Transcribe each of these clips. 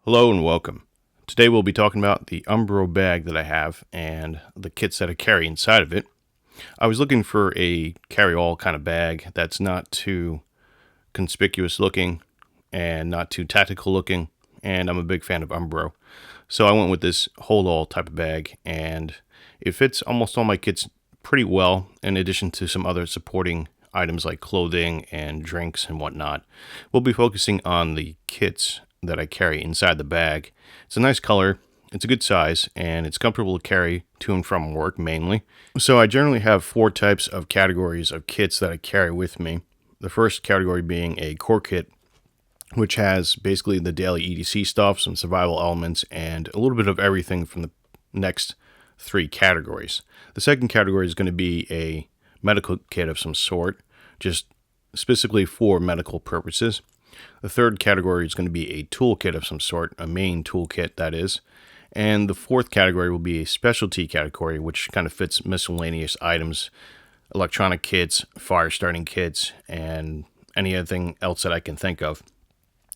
Hello and welcome. Today we'll be talking about the Umbro bag that I have and the kits that I carry inside of it. I was looking for a carry-all kind of bag that's not too conspicuous looking and not too tactical looking, and I'm a big fan of Umbro. So I went with this hold-all type of bag, and it fits almost all my kits pretty well, in addition to some other supporting items like clothing and drinks and whatnot. We'll be focusing on the kits that I carry inside the bag. It's a nice color, it's a good size, and it's comfortable to carry to and from work mainly. So I generally have four types of categories of kits that I carry with me. The first category being a core kit, which has basically the daily EDC stuff, some survival elements, and a little bit of everything from the next three categories. The second category is going to be a medical kit of some sort, just specifically for medical purposes. The third category is going to be a toolkit of some sort, a main toolkit that is. And the fourth category will be a specialty category, which kind of fits miscellaneous items, electronic kits, fire starting kits, and anything else that I can think of.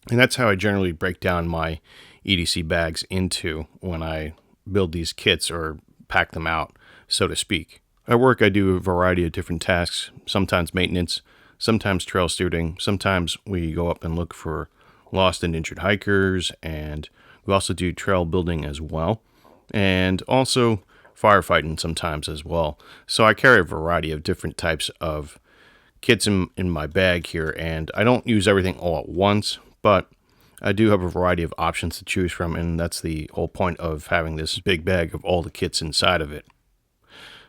And that's how I generally break down my EDC bags into when I build these kits or pack them out, so to speak. At work, I do a variety of different tasks, sometimes maintenance, sometimes trail studing, sometimes we go up and look for lost and injured hikers, and we also do trail building as well, and also firefighting sometimes as well. So I carry a variety of different types of kits in my bag here, and I don't use everything all at once, but I do have a variety of options to choose from, and that's the whole point of having this big bag of all the kits inside of it.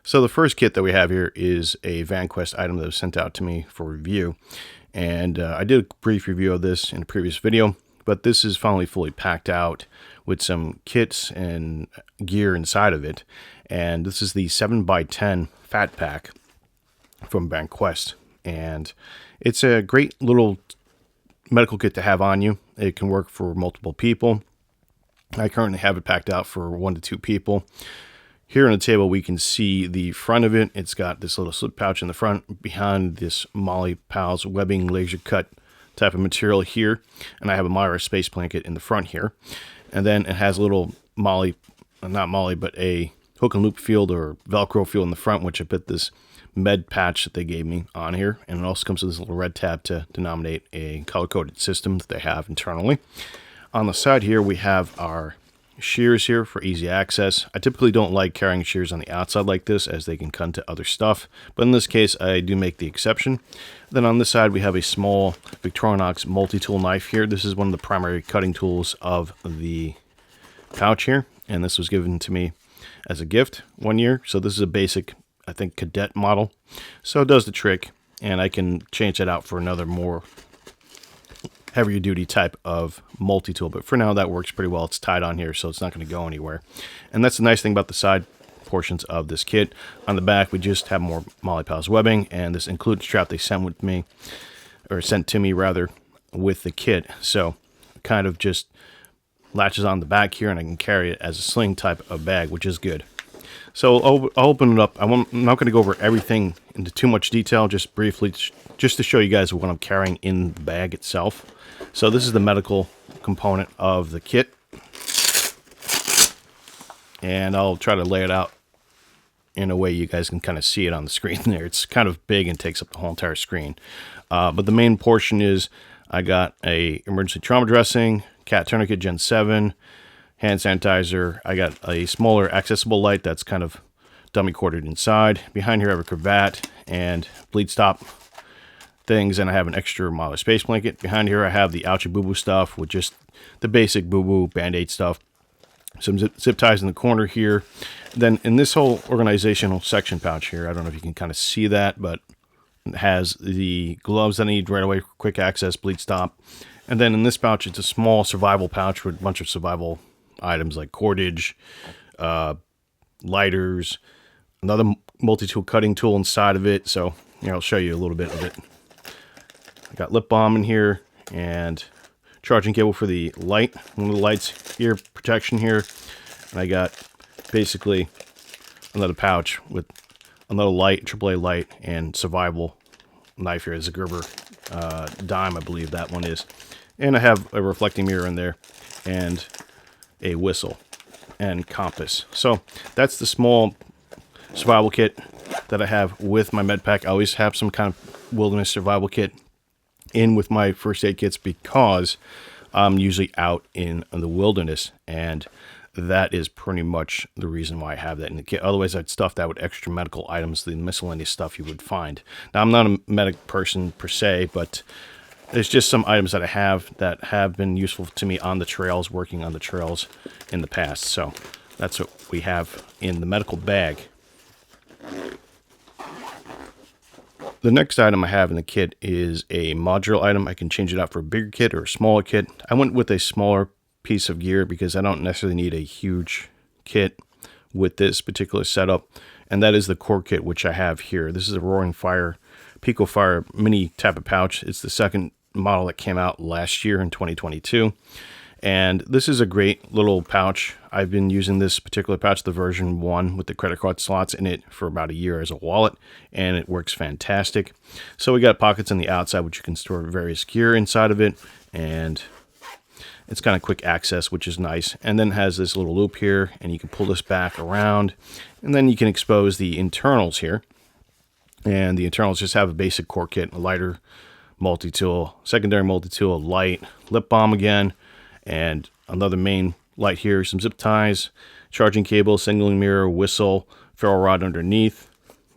So the first kit that we have here is a VanQuest item that was sent out to me for review. And I did a brief review of this in a previous video, but this is finally fully packed out with some kits and gear inside of it. And this is the 7x10 Fat Pack from VanQuest. And it's a great little medical kit to have on you. It can work for multiple people. I currently have it packed out for 1 to 2 people. Here on the table, we can see the front of it. It's got this little slip pouch in the front behind this Molly Pals webbing laser cut type of material here. And I have a Myra space blanket in the front here. And then it has a little Molly, not Molly, but a hook and loop field or Velcro field in the front, which I put this med patch that they gave me on here. And it also comes with this little red tab to denominate a color-coded system that they have internally. On the side here, we have our shears here for easy access. I typically don't like carrying shears on the outside like this, as they can cut into other stuff, but in this case I do make the exception. Then on this side we have a small Victorinox multi-tool knife here. This is one of the primary cutting tools of the pouch here, and this was given to me as a gift 1 year. So this is a basic, I think, cadet model, so it does the trick, and I can change that out for another more heavier duty type of multi-tool, but for now that works pretty well. It's tied on here, so it's not going to go anywhere. And that's the nice thing about the side portions of this kit. On the back we just have more Molly Pals webbing and this included strap they sent to me rather with the kit, so it kind of just latches on the back here, and I can carry it as a sling type of bag, which is good. So I'll open it up. I'm not going to go over everything into too much detail, just briefly, just to show you guys what I'm carrying in the bag itself. So this is the medical component of the kit, and I'll try to lay it out in a way you guys can kind of see it on the screen there. It's kind of big and takes up the whole entire screen. But the main portion is I got a emergency trauma dressing, cat tourniquet Gen 7, hand sanitizer. I got a smaller accessible light that's kind of dummy corded inside. Behind here I have a cravat and bleed stop things, and I have an extra Myra space blanket. Behind here I have the Ouchie Boo Boo stuff with just the basic Boo Boo Band-Aid stuff. Some zip ties in the corner here. Then in this whole organizational section pouch here, I don't know if you can kind of see that, but it has the gloves that I need right away, quick access, bleed stop. And then in this pouch, it's a small survival pouch with a bunch of survival items like cordage, lighters, another multi-tool cutting tool inside of it. So here, I'll show you a little bit of it. I got lip balm in here and charging cable for the light, one of the lights here, protection here. And I got basically another pouch with another light, AAA light, and survival knife here. It's a Gerber dime, I believe that one is. And I have a reflecting mirror in there. and a whistle and compass. So that's the small survival kit that I have with my med pack. I always have some kind of wilderness survival kit in with my first aid kits because I'm usually out in the wilderness, and that is pretty much the reason why I have that in the kit. Otherwise, I'd stuff that with extra medical items, the miscellaneous stuff you would find. Now, I'm not a medic person per se, but there's just some items that I have that have been useful to me on the trails, working on the trails in the past. So that's what we have in the medical bag. The next item I have in the kit is a modular item. I can change it out for a bigger kit or a smaller kit. I went with a smaller piece of gear because I don't necessarily need a huge kit with this particular setup, and that is the core kit, which I have here. This is a Roaring Fire Pico Fire mini type of pouch. It's the second model that came out last year in 2022, and this is a great little pouch. I've been using this particular pouch, the version 1 with the credit card slots in it, for about a year as a wallet, and it works fantastic. So we got pockets on the outside which you can store various gear inside of it, and it's kind of quick access, which is nice. And then it has this little loop here, and you can pull this back around, and then you can expose the internals here. And the internals just have a basic core kit, a lighter, multi-tool, secondary multi-tool, a light, lip balm again, and another main light here, some zip ties, charging cable, signaling mirror, whistle, ferro rod underneath,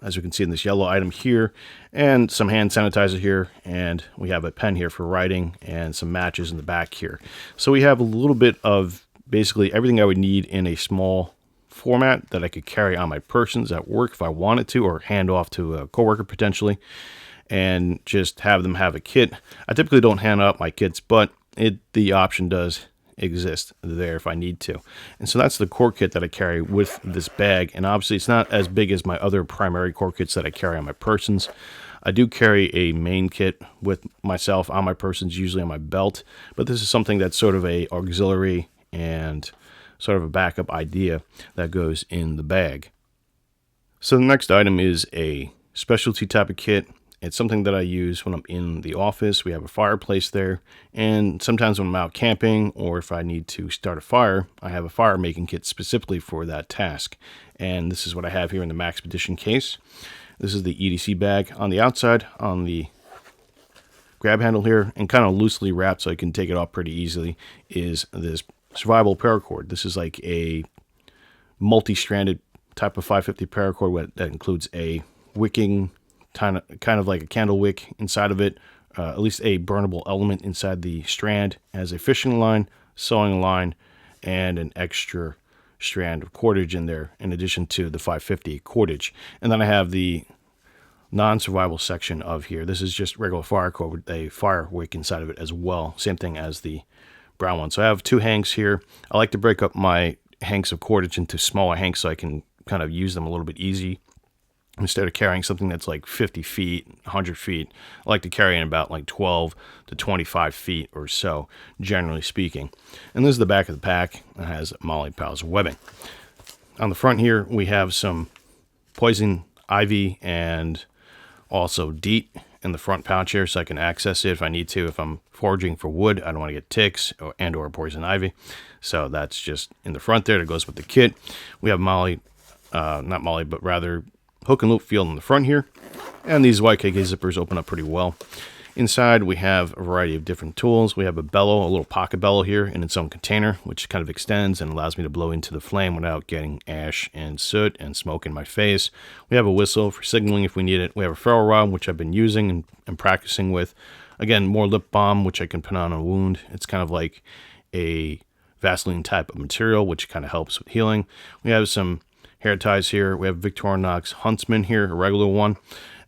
as you can see in this yellow item here, and some hand sanitizer here, and we have a pen here for writing, and some matches in the back here. So we have a little bit of basically everything I would need in a small format that I could carry on my persons at work if I wanted to, or hand off to a coworker potentially, and just have them have a kit. I typically don't hand out my kits, but the option does exist there if I need to. And so that's the core kit that I carry with this bag, and obviously it's not as big as my other primary core kits that I carry on my persons. I do carry a main kit with myself on my persons, usually on my belt, but this is something that's sort of a auxiliary and sort of a backup idea that goes in the bag. So the next item is a specialty type of kit. It's something that I use when I'm in the office. We have a fireplace there, and sometimes when I'm out camping or if I need to start a fire, I have a fire making kit specifically for that task. And this is what I have here in the Maxpedition case. This is the EDC bag. On the outside, on the grab handle here, and kind of loosely wrapped so I can take it off pretty easily, is this survival paracord. This is like a multi-stranded type of 550 paracord that includes a wicking, kind of like a candle wick inside of it, at least a burnable element inside the strand, as a fishing line, sewing line, and an extra strand of cordage in there in addition to the 550 cordage. And then I have the non-survival section of here. This is just regular fire cord with a fire wick inside of it as well, same thing as the brown one. So I have two hanks here. I like to break up my hanks of cordage into smaller hanks so I can kind of use them a little bit easy. Instead of carrying something that's like 50 feet, 100 feet, I like to carry in about like 12 to 25 feet or so, generally speaking. And this is the back of the pack. It has MOLLE Pals webbing. On the front here, we have some poison ivy and also DEET in the front pouch here, so I can access it if I need to. If I'm foraging for wood, I don't want to get ticks or poison ivy. So that's just in the front there. That goes with the kit. We have MOLLE, not MOLLE, but rather hook and loop field in the front here, and these YKK zippers open up pretty well. Inside we have a variety of different tools. We have a bellow, a little pocket bellow here in its own container, which kind of extends and allows me to blow into the flame without getting ash and soot and smoke in my face. We have a whistle for signaling if we need it. We have a ferro rod, which I've been using and practicing with. Again, more lip balm, which I can put on a wound. It's kind of like a Vaseline type of material, which kind of helps with healing. We have some hair ties here. We have Victorinox Huntsman here, a regular one.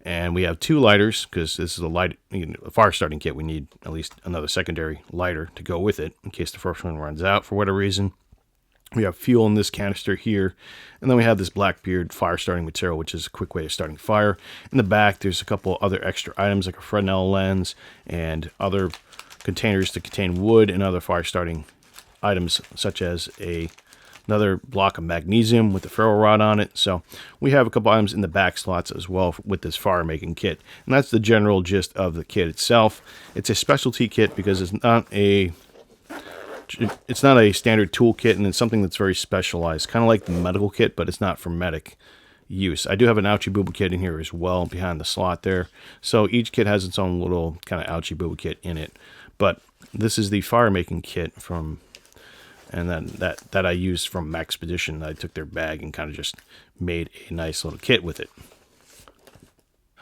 And we have two lighters, because this is a fire starting kit. We need at least another secondary lighter to go with it in case the first one runs out for whatever reason. We have fuel in this canister here. And then we have this Blackbeard fire starting material, which is a quick way of starting fire. In the back, there's a couple other extra items like a Fresnel lens and other containers to contain wood and other fire starting items, such as another block of magnesium with the ferro rod on it. So we have a couple items in the back slots as well with this fire making kit. And that's the general gist of the kit itself. It's a specialty kit because it's not it's not a standard toolkit, and it's something that's very specialized, kind of like the medical kit, but it's not for medic use. I do have an Ouchie Booba kit in here as well behind the slot there. So each kit has its own little kind of Ouchie Booba kit in it. But this is the fire making kit from, and then that I used from Maxpedition. I took their bag and kind of just made a nice little kit with it.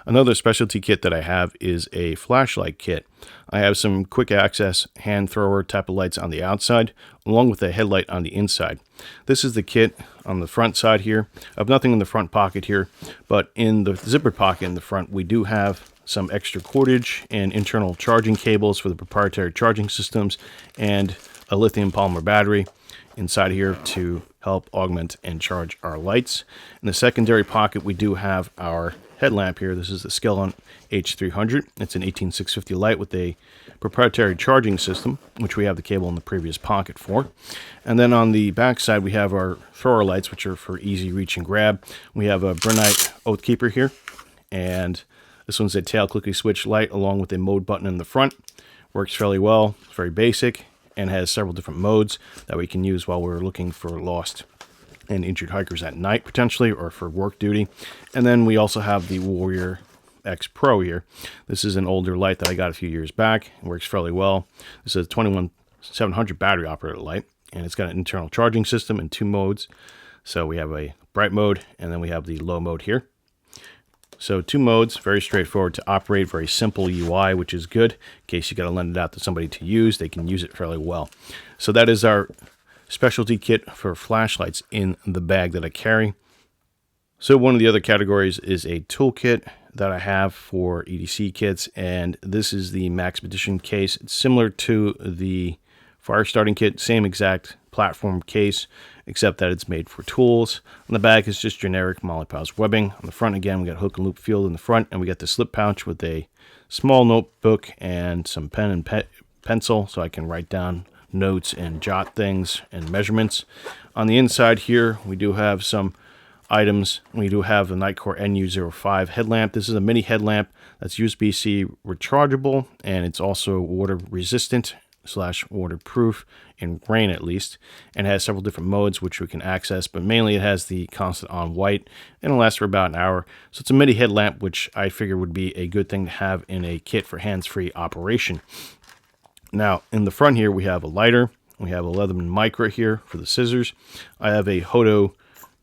Another specialty kit that I have is a flashlight kit. I have some quick access hand thrower type of lights on the outside, along with a headlight on the inside. This is the kit on the front side here. I have nothing in the front pocket here, but in the zipper pocket in the front, we do have some extra cordage and internal charging cables for the proprietary charging systems, and a lithium polymer battery inside here to help augment and charge our lights. In the secondary pocket, we do have our headlamp here. This is the Skellon H300. It's an 18650 light with a proprietary charging system, which we have the cable in the previous pocket for. And then on the back side, we have our thrower lights, which are for easy reach and grab. We have a Brennite Oathkeeper here, and this one's a tail clicky switch light along with a mode button in the front. Works fairly well. It's very basic and has several different modes that we can use while we're looking for lost and injured hikers at night potentially, or for work duty. And then we also have the Warrior X Pro here. This is an older light that I got a few years back. It works fairly well. This is a 21700 battery operated light, and it's got an internal charging system in 2 modes. So we have a bright mode, and then we have the low mode here. So 2 modes, very straightforward to operate, very simple UI, which is good. In case you got to lend it out to somebody to use, they can use it fairly well. So that is our specialty kit for flashlights in the bag that I carry. So one of the other categories is a toolkit that I have for EDC kits, and this is the Maxpedition case. It's similar to the fire starting kit, same exact platform case, except that it's made for tools. On the back is just generic Molypoz webbing. On the front, again, we got hook and loop field in the front, and we got the slip pouch with a small notebook and some pen and pencil, so I can write down notes and jot things and measurements. On the inside here, we do have some items. We do have the Nitecore NU05 headlamp. This is a mini headlamp that's USB-C rechargeable, and it's also water resistant / waterproof in rain at least, and has several different modes which we can access, but mainly it has the constant on white, and it'll last for about an hour. So it's a mini headlamp, which I figure would be a good thing to have in a kit for hands-free operation. Now, in the front here, we have a lighter. We have a Leatherman Micra here for the scissors. I have a Hodo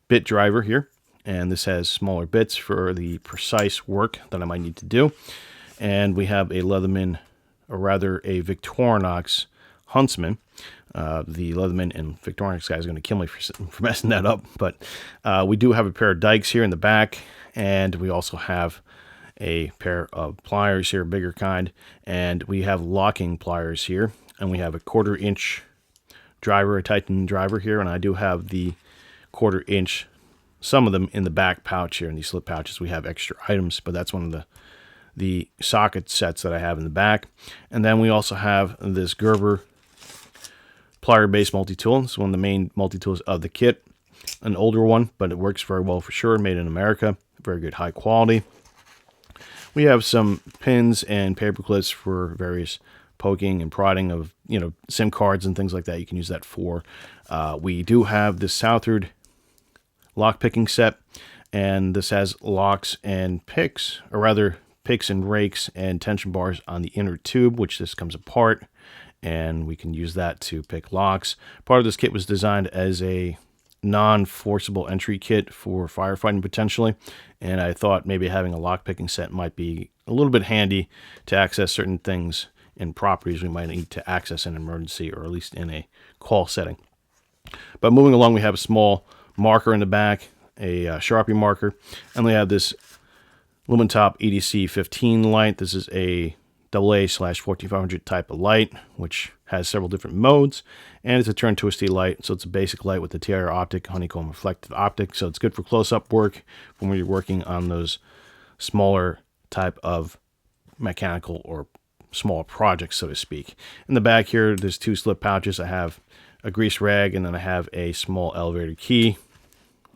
bit driver here, and this has smaller bits for the precise work that I might need to do. And we have a Leatherman, or rather a Victorinox Huntsman. The Leatherman and Victorinox guy is going to kill me for messing that up, but we do have a pair of dikes here in the back, and we also have a pair of pliers here, bigger kind, and we have locking pliers here, and we have a 1/4 inch driver, a Titan driver here, and I do have the 1/4 inch, some of them in the back pouch here. In these slip pouches, we have extra items, but that's one of the socket sets that I have in the back. And then we also have this Gerber plier-based multi-tool. It's one of the main multi-tools of the kit, an older one, but it works very well for sure, made in America, very good high quality. We have some pins and paper clips for various poking and prodding of, SIM cards and things like that. You can use that for. We do have this Southard lock picking set, and this has locks and picks, or rather picks and rakes and tension bars on the inner tube, which this comes apart, and we can use that to pick locks. Part of this kit was designed as a non-forcible entry kit for firefighting potentially, and I thought maybe having a lock picking set might be a little bit handy to access certain things and properties we might need to access in an emergency, or at least in a call setting. But moving along, we have a small marker in the back, a Sharpie marker, and we have this Lumentop EDC 15 light. This is a AA/14500 type of light, which has several different modes, and it's a turn twisty light, so it's a basic light with the TIR optic, honeycomb reflective optic, so it's good for close-up work when you're working on those smaller type of mechanical or small projects, so to speak. In the back here, there's 2 slip pouches. I have a grease rag, and then I have a small elevator key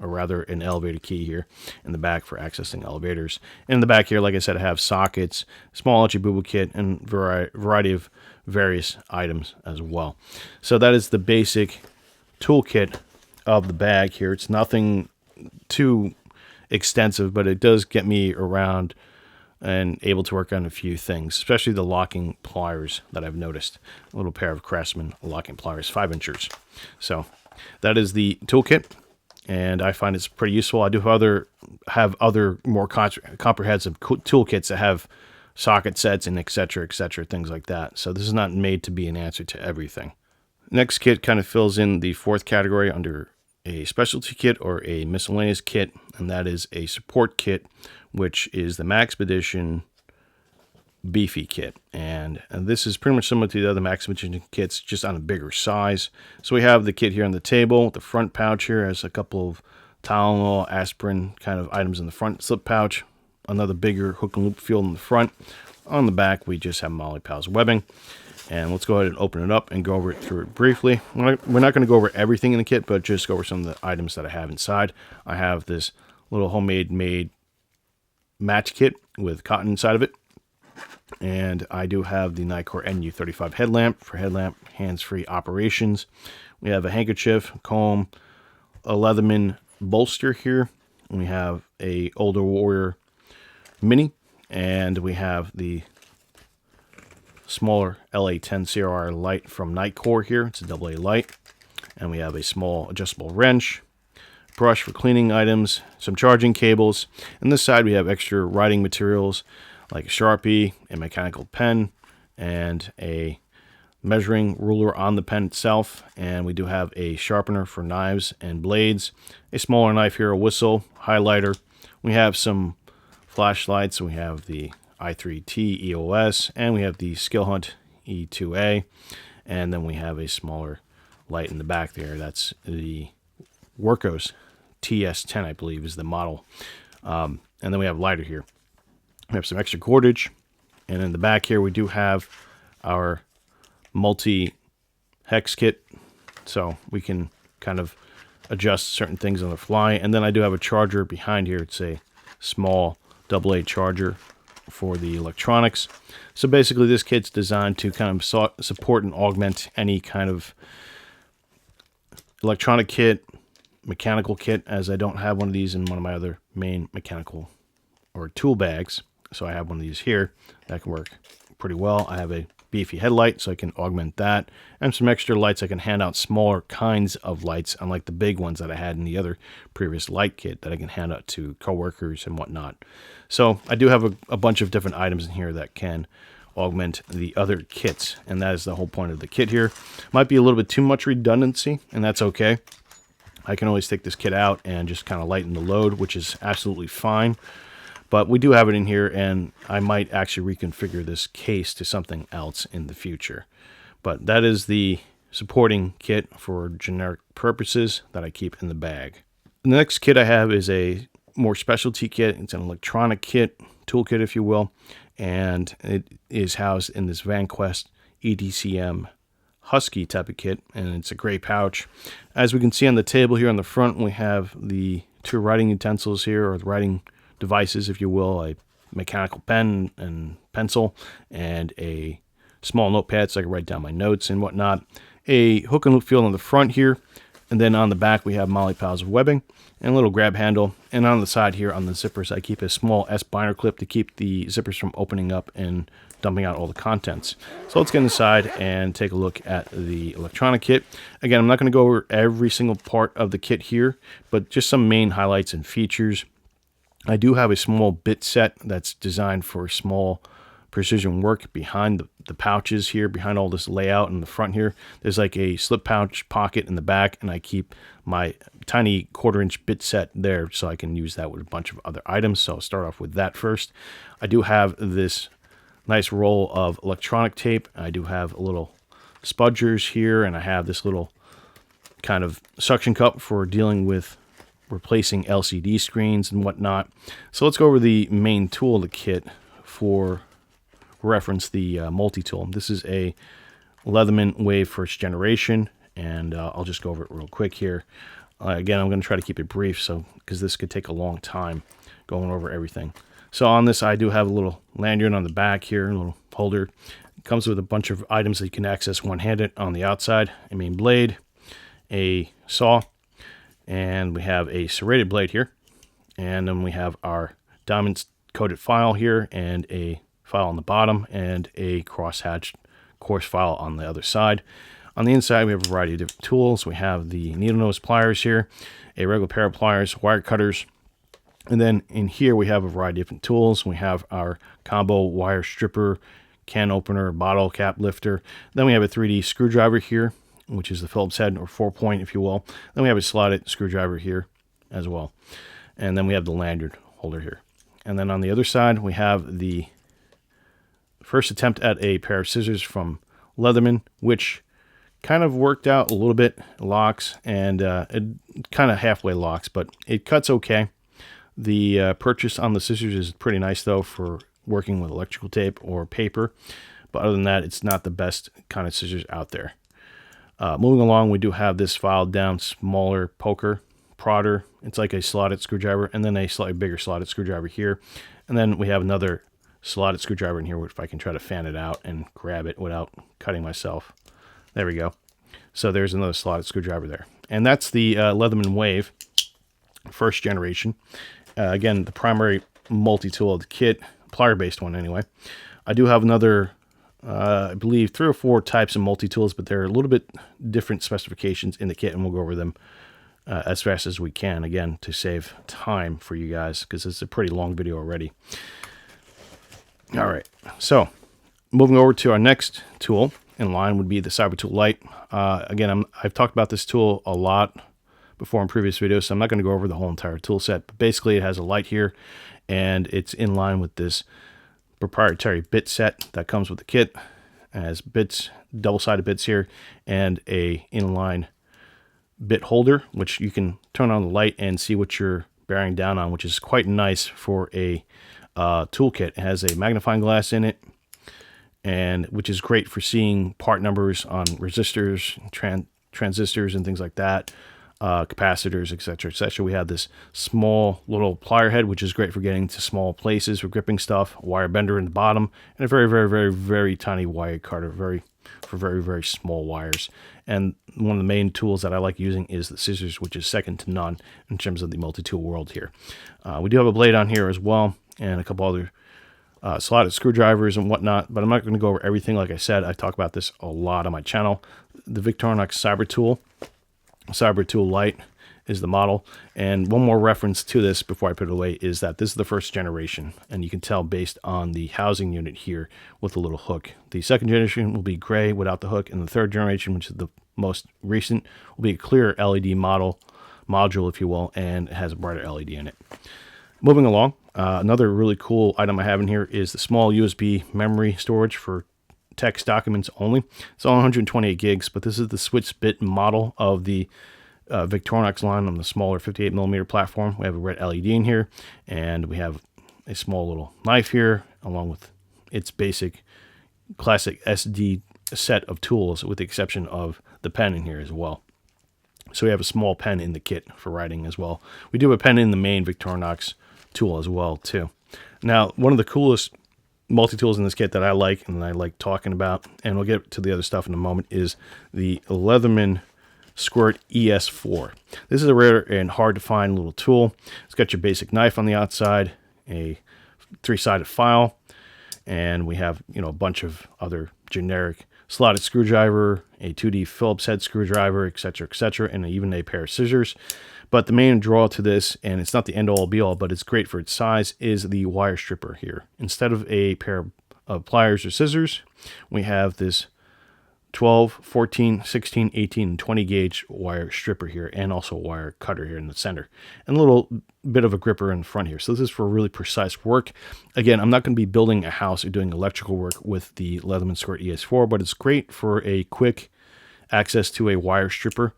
or rather an elevator key here in the back for accessing elevators. In the back here, like I said, I have sockets, small Uchibubu kit, and variety of various items as well. So that is the basic toolkit of the bag here. It's nothing too extensive, but it does get me around and able to work on a few things, especially the locking pliers that I've noticed. A little pair of Craftsman locking pliers, 5-inchers. So that is the toolkit, and I find it's pretty useful. I do have other more comprehensive toolkits that have socket sets and etc., things like that. So this is not made to be an answer to everything. Next kit kind of fills in the fourth category under a specialty kit or a miscellaneous kit, and that is a support kit, which is the Maxpedition Beefy kit. And this is pretty much similar to the other Maxpedition kits, just on a bigger size. So we have the kit here on the table. The front pouch here has a couple of Tylenol, aspirin kind of items in the front slip pouch. Another bigger hook and loop field in the front. On the back, we just have Molly Pals webbing. And let's go ahead and open it up and go over it through it briefly. We're not going to go over everything in the kit, but just go over some of the items that I have inside. I have this little homemade match kit with cotton inside of it. And I do have the Nikkor NU35 headlamp for headlamp hands-free operations. We have a handkerchief, comb, a Leatherman bolster here. We have a Older Warrior mini, and we have the smaller LA10 CRR light from Nikkor here. It's a AA light. And we have a small adjustable wrench, brush for cleaning items, some charging cables. On this side, we have extra writing materials like a Sharpie, a mechanical pen, and a measuring ruler on the pen itself. And we do have a sharpener for knives and blades, a smaller knife here, a whistle, highlighter. We have some flashlights. We have the i3T EOS, and we have the Skill Hunt E2A, and then we have a smaller light in the back there. That's the Workos TS10, I believe, is the model. And then we have lighter here. We have some extra cordage, and in the back here we do have our multi-hex kit, so we can kind of adjust certain things on the fly. And then I do have a charger behind here. It's a small AA charger for the electronics. So basically this kit's designed to kind of support and augment any kind of electronic kit, mechanical kit, as I don't have one of these in one of my other main mechanical or tool bags. So I have one of these here that can work pretty well. I have a beefy headlight, so I can augment that, and some extra lights. I can hand out smaller kinds of lights, unlike the big ones that I had in the other previous light kit that I can hand out to coworkers and whatnot. So I do have a bunch of different items in here that can augment the other kits, and that is the whole point of the kit here. Might be a little bit too much redundancy, and that's okay. I can always take this kit out and just kind of lighten the load, which is absolutely fine. But we do have it in here, and I might actually reconfigure this case to something else in the future. But that is the supporting kit for generic purposes that I keep in the bag. The next kit I have is a more specialty kit. It's an electronic kit, toolkit if you will, and it is housed in this VanQuest EDCM Husky type of kit, and it's a gray pouch. As we can see on the table here on the front, we have the two writing utensils here, or the writing devices, if you will, a mechanical pen and pencil, and a small notepad so I can write down my notes and whatnot. A hook and loop field on the front here, and then on the back we have Molly Pals webbing and a little grab handle. And on the side here on the zippers, I keep a small S binder clip to keep the zippers from opening up and dumping out all the contents. So let's get inside and take a look at the electronic kit. Again, I'm not going to go over every single part of the kit here, but just some main highlights and features. I do have a small bit set that's designed for small precision work behind the pouches here, behind all this layout in the front here. There's like a slip pouch pocket in the back, and I keep my tiny 1/4-inch bit set there so I can use that with a bunch of other items. So I'll start off with that first. I do have this nice roll of electronic tape. I do have a little spudgers here, and I have this little kind of suction cup for dealing with replacing LCD screens and whatnot. So let's go over the main tool of the kit for reference, the multi-tool. This is a Leatherman Wave First Generation, and I'll just go over it real quick here. Again, I'm going to try to keep it brief, so because this could take a long time going over everything. So on this, I do have a little lanyard on the back here, a little holder. It comes with a bunch of items that you can access one-handed on the outside. A main blade, a saw, and we have a serrated blade here. And then we have our diamond-coated file here, and a file on the bottom, and a crosshatched coarse file on the other side. On the inside, we have a variety of different tools. We have the needle nose pliers here, a regular pair of pliers, wire cutters, and then in here we have a variety of different tools. We have our combo wire stripper, can opener, bottle cap lifter. Then we have a 3D screwdriver here, which is the Phillips head, or 4-point, if you will. Then we have a slotted screwdriver here as well. And then we have the lanyard holder here. And then on the other side, we have the first attempt at a pair of scissors from Leatherman, which kind of worked out a little bit. Locks, and it kind of halfway locks, but it cuts okay. The purchase on the scissors is pretty nice, though, for working with electrical tape or paper. But other than that, it's not the best kind of scissors out there. Moving along, we do have this filed down smaller poker prodder. It's like a slotted screwdriver, and then a slightly bigger slotted screwdriver here. And then we have another slotted screwdriver in here, which if I can try to fan it out and grab it without cutting myself. There we go. So there's another slotted screwdriver there. And that's the Leatherman Wave, first generation. Again, the primary multi-tool of the kit, plier-based one anyway. I do have another, I believe, 3 or 4 types of multi-tools, but they're a little bit different specifications in the kit, and we'll go over them as fast as we can, again, to save time for you guys, because it's a pretty long video already. All right, so moving over to our next tool in line would be the Cybertool Lite. Again, I've talked about this tool a lot before in previous videos, so I'm not going to go over the whole entire tool set, but basically it has a light here, and it's in line with this proprietary bit set that comes with the kit. It has bits, double-sided bits here, and a inline bit holder, which you can turn on the light and see what you're bearing down on, which is quite nice for a toolkit. It has a magnifying glass in it, and which is great for seeing part numbers on resistors, transistors, and things like that, capacitors, etc., etc. We have this small little plier head, which is great for getting to small places for gripping stuff, a wire bender in the bottom, and a very, very, very, very tiny wire cutter, for very, very small wires. And one of the main tools that I like using is the scissors, which is second to none in terms of the multi-tool world here. We do have a blade on here as well, and a couple other slotted screwdrivers and whatnot, but I'm not going to go over everything. Like I said, I talk about this a lot on my channel. The Victorinox Cybertool Lite is the model. And one more reference to this before I put it away is that this is the first generation, and you can tell based on the housing unit here with the little hook. The second generation will be gray without the hook, and the third generation, which is the most recent, will be a clear LED module, if you will, and it has a brighter LED in it. Moving along, another really cool item I have in here is the small USB memory storage for text documents only. It's all 128 gigs, but this is the switch bit model of the Victorinox line on the smaller 58mm platform. We have a red LED in here, and we have a small little knife here, along with its basic classic SD set of tools, with the exception of the pen in here as well. So we have a small pen in the kit for writing as well. We do have a pen in the main Victorinox tool as well too. Now, one of the coolest multi-tools in this kit that I like and I like talking about, and we'll get to the other stuff in a moment, is the Leatherman Squirt ES4. This is a rare and hard to find little tool. It's got your basic knife on the outside, a 3-sided file, and we have, a bunch of other generic slotted screwdriver, a 2D Phillips head screwdriver, etc., and even a pair of scissors. But the main draw to this, and it's not the end-all be-all, but it's great for its size, is the wire stripper here. Instead of a pair of pliers or scissors, we have this 12, 14, 16, 18, and 20 gauge wire stripper here, and also a wire cutter here in the center, and a little bit of a gripper in the front here. So this is for really precise work. Again, I'm not going to be building a house or doing electrical work with the Leatherman Squirt ES4, but it's great for a quick access to a wire stripper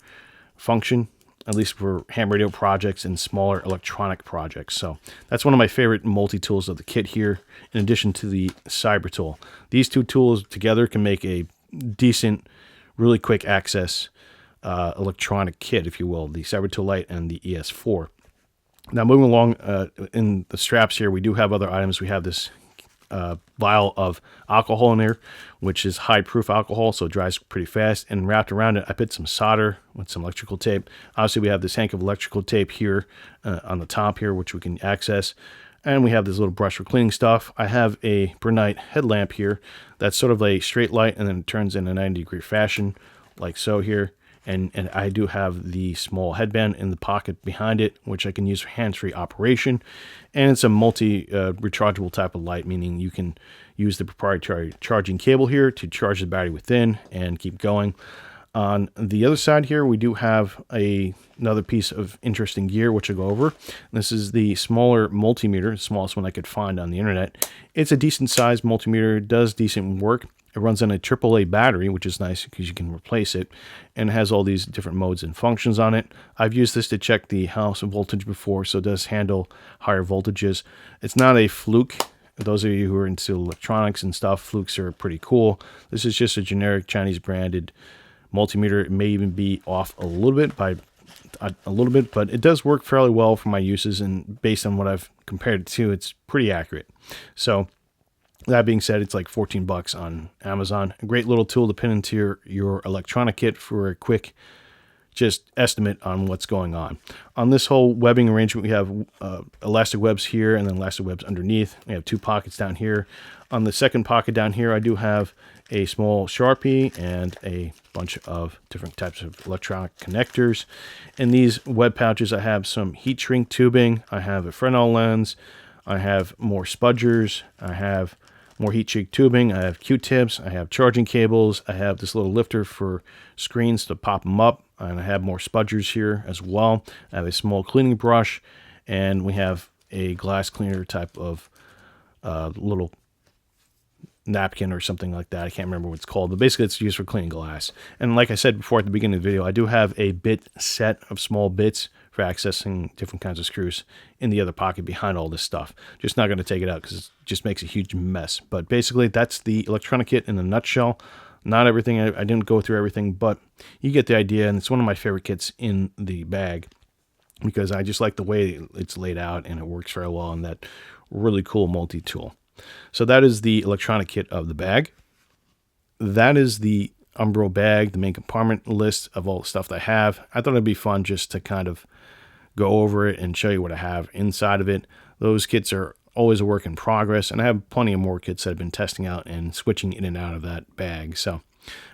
function, at least for ham radio projects and smaller electronic projects. So that's one of my favorite multi-tools of the kit here, in addition to the Cybertool. These two tools together can make a decent, really quick access electronic kit, if you will, the Cybertool Lite and the ES4. Now, moving along in the straps here, we do have other items. We have this vial of alcohol in there, which is high-proof alcohol, so it dries pretty fast. And wrapped around it, I put some solder with some electrical tape. Obviously, we have this hank of electrical tape here on the top here, which we can access. And we have this little brush for cleaning stuff. I have a Bernite headlamp here that's sort of a straight light, and then it turns in a 90-degree fashion, like so here. And I do have the small headband in the pocket behind it, which I can use for hands-free operation. And it's a multi-rechargeable type of light, meaning you can use the proprietary charging cable here to charge the battery within and keep going. On the other side here, we do have another piece of interesting gear, which I'll go over. This is the smaller multimeter, the smallest one I could find on the internet. It's a decent-sized multimeter, it does decent work. It runs on a AAA battery, which is nice because you can replace it, and it has all these different modes and functions on it. I've used this to check the house voltage before, so it does handle higher voltages. It's not a Fluke. Those of you who are into electronics and stuff, Flukes are pretty cool. This is just a generic Chinese branded multimeter. It may even be off a little bit but it does work fairly well for my uses, and based on what I've compared it to, it's pretty accurate. So that being said, it's like $14 on Amazon. A great little tool to pin into your electronic kit for a quick just estimate on what's going on. On this whole webbing arrangement, we have elastic webs here and then elastic webs underneath. We have 2 pockets down here. On the second pocket down here, I do have a small Sharpie and a bunch of different types of electronic connectors. In these web pouches, I have some heat shrink tubing. I have a Fresnel lens. I have more spudgers. I have more heat shrink tubing. I have Q-tips. I have charging cables. I have this little lifter for screens to pop them up. And I have more spudgers here as well. I have a small cleaning brush. And we have a glass cleaner type of little napkin or something like that. I can't remember what it's called, but basically it's used for cleaning glass. And like I said before at the beginning of the video, I do have a bit set of small bits for accessing different kinds of screws in the other pocket behind all this stuff. Just not going to take it out because it just makes a huge mess. But basically that's the electronic kit in a nutshell. Not everything, I didn't go through everything, but you get the idea, and it's one of my favorite kits in the bag because I just like the way it's laid out and it works very well in that really cool multi-tool. So that is the electronic kit of the bag. That is the Umbro bag, the main compartment list of all the stuff that I have. I thought it'd be fun just to kind of go over it and show you what I have inside of it. Those kits are always a work in progress, and I have plenty of more kits that I've been testing out and switching in and out of that bag. So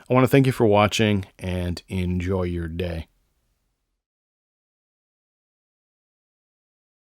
I want to thank you for watching and enjoy your day.